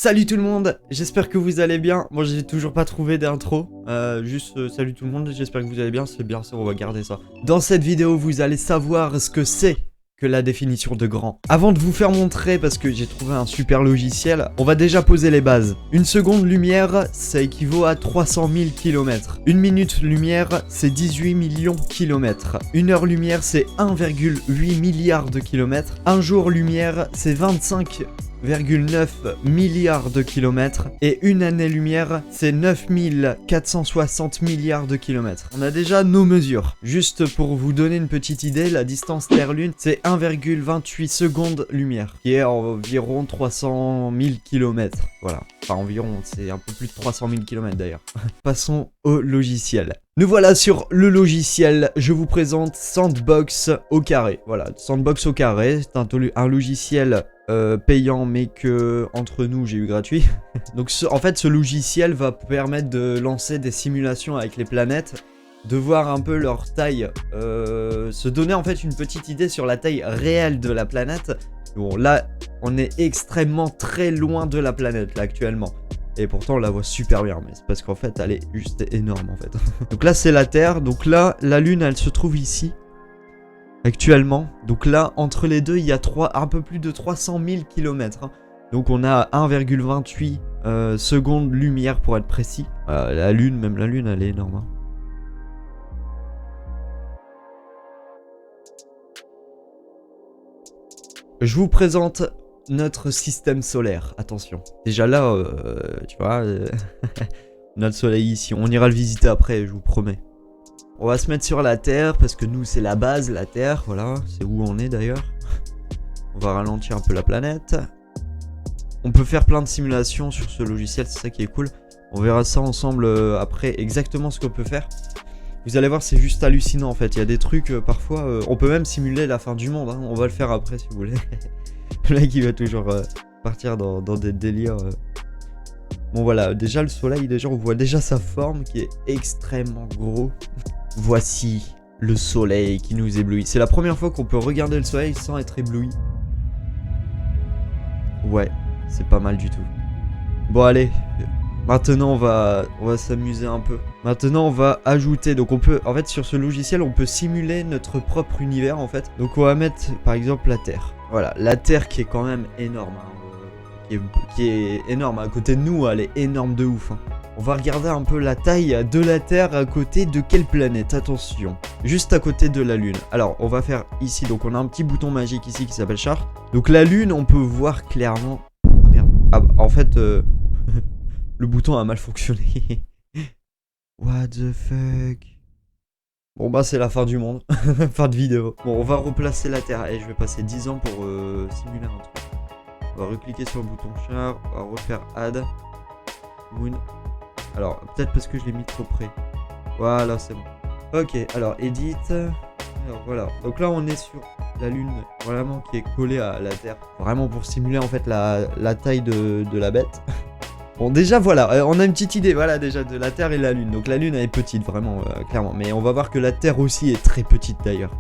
Salut tout le monde, j'espère que vous allez bien. Moi j'ai toujours pas trouvé d'intro, salut tout le monde, j'espère que vous allez bien, c'est bien ça, on va garder ça. Dans cette vidéo vous allez savoir ce que c'est que la définition de grand. Avant de vous faire montrer, parce que j'ai trouvé un super logiciel, on va déjà poser les bases. Une seconde lumière, ça équivaut à 300 000 km. Une minute lumière, c'est 18 millions de kilomètres. Une heure lumière, c'est 1,8 milliard de kilomètres. Un jour lumière, c'est 25,9 milliards de kilomètres et une année-lumière, c'est 9460 milliards de kilomètres. On a déjà nos mesures. Juste pour vous donner une petite idée, la distance Terre-Lune, c'est 1,28 secondes lumière, qui est environ 300 000 kilomètres. Voilà. Enfin, environ, c'est un peu plus de 300 000 kilomètres d'ailleurs. Passons au logiciel. Nous voilà sur le logiciel, je vous présente Sandbox au carré. Voilà, Sandbox au carré, c'est un logiciel payant mais que entre nous j'ai eu gratuit. Donc en fait ce logiciel va permettre de lancer des simulations avec les planètes, de voir un peu leur taille, se donner en fait une petite idée sur la taille réelle de la planète. Bon là on est extrêmement très loin de la planète là actuellement. Et pourtant on la voit super bien, mais c'est parce qu'en fait elle est juste énorme en fait. Donc là c'est la Terre, donc là la Lune elle se trouve ici. Actuellement, donc là, entre les deux, il y a un peu plus de 300 000 km. Donc on a 1,28 secondes lumière pour être précis. La Lune, même la Lune, elle est énorme. Hein. Je vous présente notre système solaire. Attention. Déjà là, tu vois, notre soleil ici. On ira le visiter après, je vous promets. On va se mettre sur la Terre parce que nous c'est la base, la Terre, voilà, c'est où on est d'ailleurs. On va ralentir un peu la planète. On peut faire plein de simulations sur ce logiciel, c'est ça qui est cool. On verra ça ensemble après, exactement ce qu'on peut faire. Vous allez voir, c'est juste hallucinant en fait, il y a des trucs parfois, on peut même simuler la fin du monde, hein. On va le faire après si vous voulez. Le mec il va toujours partir dans des délires. Bon voilà, déjà le soleil, déjà on voit déjà sa forme qui est extrêmement gros. Voici le soleil qui nous éblouit. C'est la première fois qu'on peut regarder le soleil sans être ébloui. Ouais, c'est pas mal du tout. Bon allez, maintenant on va s'amuser un peu. Maintenant on va ajouter, donc on peut, en fait sur ce logiciel on peut simuler notre propre univers en fait. Donc on va mettre par exemple la Terre. Voilà, la Terre qui est quand même énorme. Hein, qui est énorme, à côté de nous elle est énorme de ouf. Hein. On va regarder un peu la taille de la Terre à côté de quelle planète, attention. Juste à côté de la Lune. Alors, on va faire ici, donc on a un petit bouton magique ici qui s'appelle Chart. Donc la Lune, on peut voir clairement... Ah merde. Ah, en fait, le bouton a mal fonctionné. What the fuck. Bon bah c'est la fin du monde. Fin de vidéo. Bon, on va replacer la Terre. Et je vais passer 10 ans pour simuler un truc. On va recliquer sur le bouton Chart. On va refaire Add. Moon. Alors, peut-être parce que je l'ai mis trop près. Voilà, c'est bon. Ok, alors, edit. Alors, voilà. Donc là, on est sur la Lune, vraiment, qui est collée à la Terre. Vraiment pour simuler, en fait, la taille de la bête. Bon, déjà, voilà. On a une petite idée, voilà, déjà, de la Terre et la Lune. Donc la Lune, elle est petite, vraiment, clairement. Mais on va voir que la Terre aussi est très petite, d'ailleurs.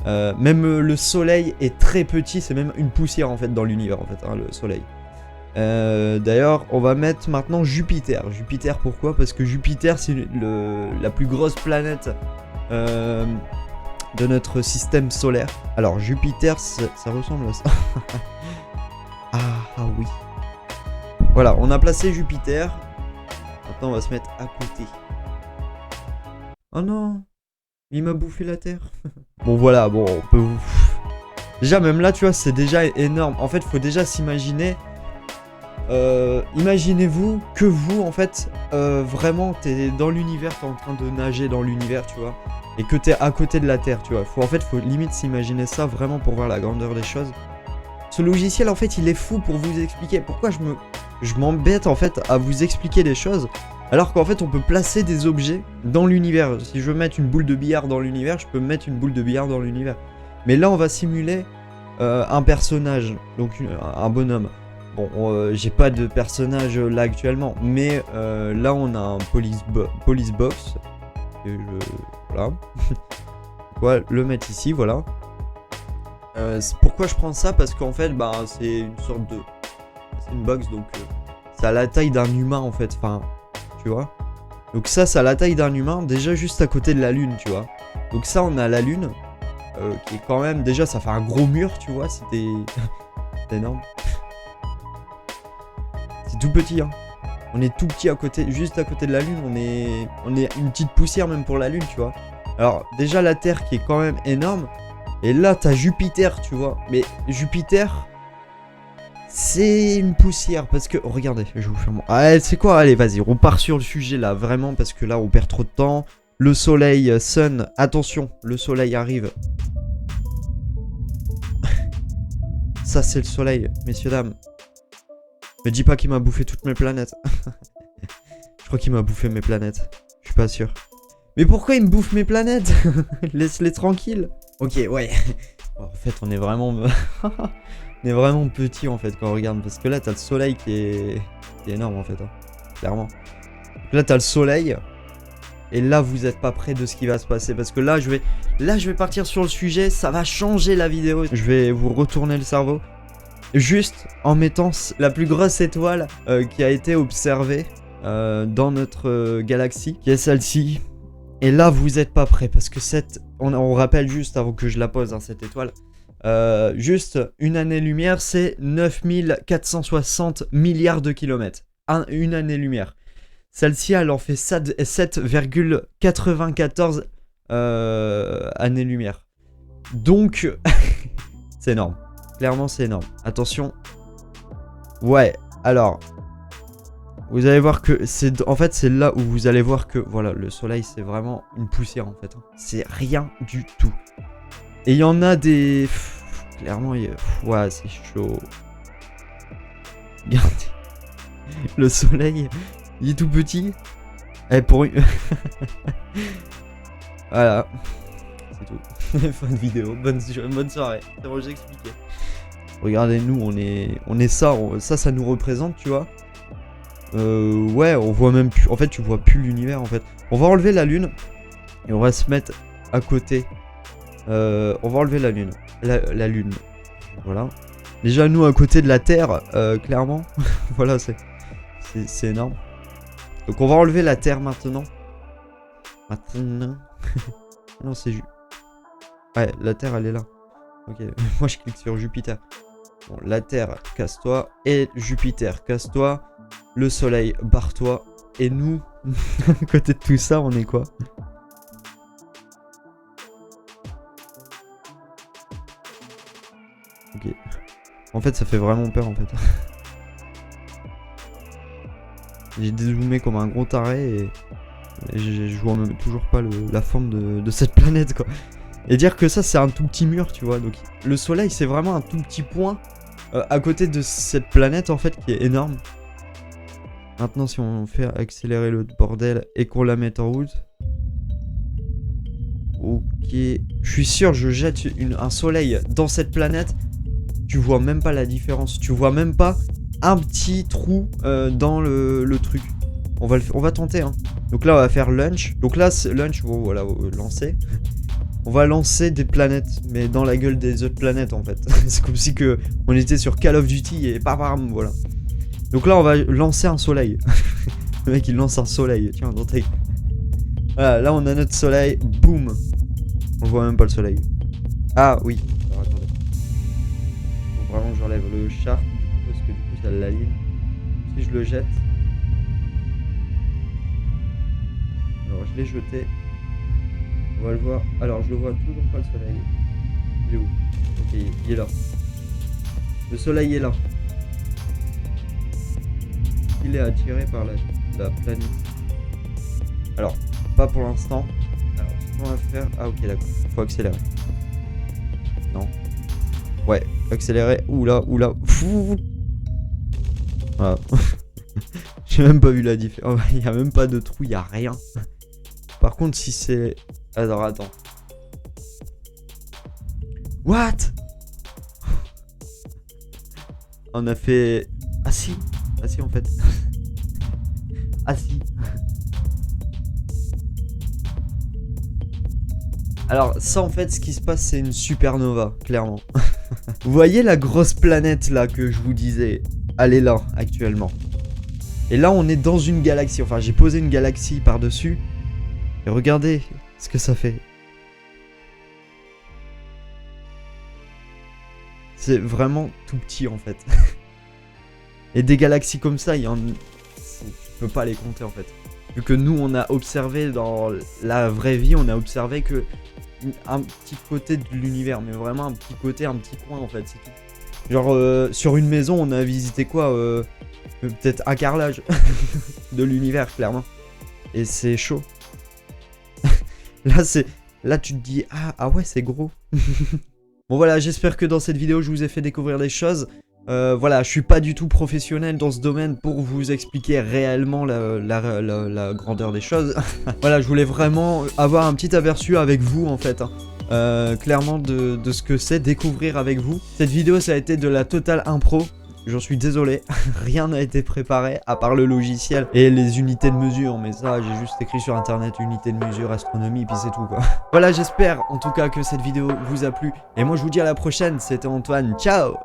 Même le Soleil est très petit. C'est même une poussière, en fait, dans l'univers, en fait, hein, le Soleil. D'ailleurs, on va mettre maintenant Jupiter. Jupiter, pourquoi? Parce que Jupiter, c'est la plus grosse planète de notre système solaire. Alors, Jupiter, ça ressemble à ça. Ah oui. Voilà, on a placé Jupiter. Maintenant, on va se mettre à côté. Oh non, il m'a bouffé la Terre. Bon, voilà, bon, on peut... Déjà, même là, tu vois, c'est déjà énorme. En fait, il faut déjà s'imaginer... imaginez-vous que vous en fait vraiment t'es dans l'univers, t'es en train de nager dans l'univers, tu vois, et que t'es à côté de la Terre, tu vois. Faut limite s'imaginer ça vraiment pour voir la grandeur des choses. Ce logiciel en fait il est fou pour vous expliquer pourquoi je m'embête en fait à vous expliquer des choses alors qu'en fait on peut placer des objets dans l'univers. Si je veux mettre une boule de billard dans l'univers, je peux mettre une boule de billard dans l'univers. Mais là on va simuler un personnage, donc un bonhomme. Bon, j'ai pas de personnage là actuellement, mais là on a un police box. Et voilà. On va le mettre ici, voilà. Pourquoi je prends ça? Parce qu'en fait, bah, c'est une sorte de... C'est une box, donc C'est à la taille d'un humain en fait, enfin, tu vois. Donc ça, c'est à la taille d'un humain, déjà juste à côté de la lune, tu vois. Donc ça, on a la lune, qui est quand même, déjà ça fait un gros mur, tu vois, c'était... c'est énorme. C'est tout petit, hein. On est tout petit à côté, juste à côté de la lune, on est une petite poussière même pour la lune, tu vois. Alors déjà la Terre qui est quand même énorme, et là t'as Jupiter, tu vois. Mais Jupiter... c'est une poussière parce que... oh, regardez, je vais vous faire mon... ah, c'est quoi? Allez, vas-y, on part sur le sujet là, vraiment, parce que là, on perd trop de temps. Le soleil, Sun, attention, le soleil arrive. Ça, c'est le soleil, messieurs, dames. Me dis pas qu'il m'a bouffé toutes mes planètes. Je crois qu'il m'a bouffé mes planètes. Je suis pas sûr. Mais pourquoi il me bouffe mes planètes? Laisse-les tranquilles. Ok, ouais. En fait, on est vraiment... on est vraiment petit en fait quand on regarde. Parce que là, t'as le soleil qui est énorme en fait. Hein, clairement. Donc là, t'as le soleil. Et là, vous êtes pas près de ce qui va se passer. Parce que là, je vais partir sur le sujet. Ça va changer la vidéo. Je vais vous retourner le cerveau. Juste en mettant la plus grosse étoile qui a été observée dans notre galaxie. Qui est celle-ci. Et là, vous êtes pas prêts. Parce que on rappelle juste avant que je la pose, hein, cette étoile. Juste une année-lumière, c'est 9460 milliards de kilomètres. Une année-lumière. Celle-ci, elle en fait 7,94 années-lumière. Donc, c'est énorme. Clairement, c'est énorme. Attention. Ouais, alors... vous allez voir que c'est... en fait, c'est là où vous allez voir que... voilà, le soleil, c'est vraiment une poussière, en fait. C'est rien du tout. Et il y en a des... clairement, ouais, c'est chaud. Regardez. Le soleil, il est tout petit. Et pour une... voilà. C'est tout. Fin de vidéo. Bonne soirée. C'est bon, j'ai expliqué. Regardez, nous, on est ça. Ça nous représente, tu vois. Ouais, on voit même plus... en fait, tu vois plus l'univers, en fait. On va enlever la lune. Et on va se mettre à côté... on va enlever la lune. La lune. Voilà. Déjà, nous, à côté de la Terre, clairement. Voilà, c'est énorme. Donc, on va enlever la Terre maintenant. Maintenant. Non, c'est ouais, la Terre, elle est là. Ok, moi, je clique sur Jupiter. Bon, la Terre, casse-toi. Et Jupiter, casse-toi. Le Soleil, barre-toi. Et nous, à côté de tout ça, on est quoi? Ok. En fait, ça fait vraiment peur, en fait. J'ai dézoomé comme un gros taré et je vois même toujours pas la forme de cette planète, quoi. Et dire que ça, c'est un tout petit mur, tu vois. Donc, le soleil, c'est vraiment un tout petit point à côté de cette planète, en fait, qui est énorme. Maintenant, si on fait accélérer le bordel et qu'on la mette en route... ok. Je suis sûr, je jette un soleil dans cette planète. Tu vois même pas la différence. Tu vois même pas un petit trou dans le truc. On va tenter, hein. Donc là, on va faire launch. Donc là, launch, bon, voilà, lancer. On va lancer des planètes, mais dans la gueule des autres planètes, en fait. C'est comme si on était sur Call of Duty et bam, voilà. Donc là, on va lancer un soleil. Le mec, il lance un soleil. Tiens, dans ta... voilà, là, on a notre soleil. Boum. On voit même pas le soleil. Ah, oui. Alors, attendez. Faut vraiment que j'enlève le char, parce que du coup, ça l'aligne. Si je le jette... alors, je l'ai jeté. On va le voir. Alors, je le vois toujours pas, le soleil. Il est où? Ok, il est là. Le soleil est là. Il est attiré par la planète. Alors, pas pour l'instant. Alors, ce qu'on va faire... ah, ok, d'accord. Faut accélérer. Non. Ouais, accélérer. Oula, oula. Voilà. J'ai même pas vu la différence. Il n'y a même pas de trou, il n'y a rien. Par contre, si c'est... alors, attends. What? On a fait... ah si. Ah si, en fait. Ah si. Alors, ça, en fait, ce qui se passe, c'est une supernova, clairement. Vous voyez la grosse planète, là, que je vous disais? Elle est là, actuellement. Et là, on est dans une galaxie. Enfin, j'ai posé une galaxie par-dessus. Et regardez ce que ça fait. C'est vraiment tout petit en fait. Et des galaxies comme ça, tu peux pas les compter en fait. Vu que nous, on a observé dans la vraie vie, on a observé que un petit côté de l'univers, mais vraiment un petit côté, un petit coin en fait, c'est tout. Genre sur une maison, on a visité quoi peut-être un carrelage de l'univers, clairement. Et c'est chaud. Là, tu te dis, ah ouais, c'est gros. Bon voilà, j'espère que dans cette vidéo, je vous ai fait découvrir des choses. Voilà, je suis pas du tout professionnel dans ce domaine pour vous expliquer réellement la grandeur des choses. Voilà, je voulais vraiment avoir un petit aperçu avec vous en fait. Clairement de ce que c'est, découvrir avec vous. Cette vidéo, ça a été de la totale impro. J'en suis désolé, rien n'a été préparé à part le logiciel et les unités de mesure. Mais ça, j'ai juste écrit sur internet unités de mesure, astronomie, puis c'est tout quoi. Voilà, j'espère en tout cas que cette vidéo vous a plu. Et moi, je vous dis à la prochaine, c'était Antoine, ciao!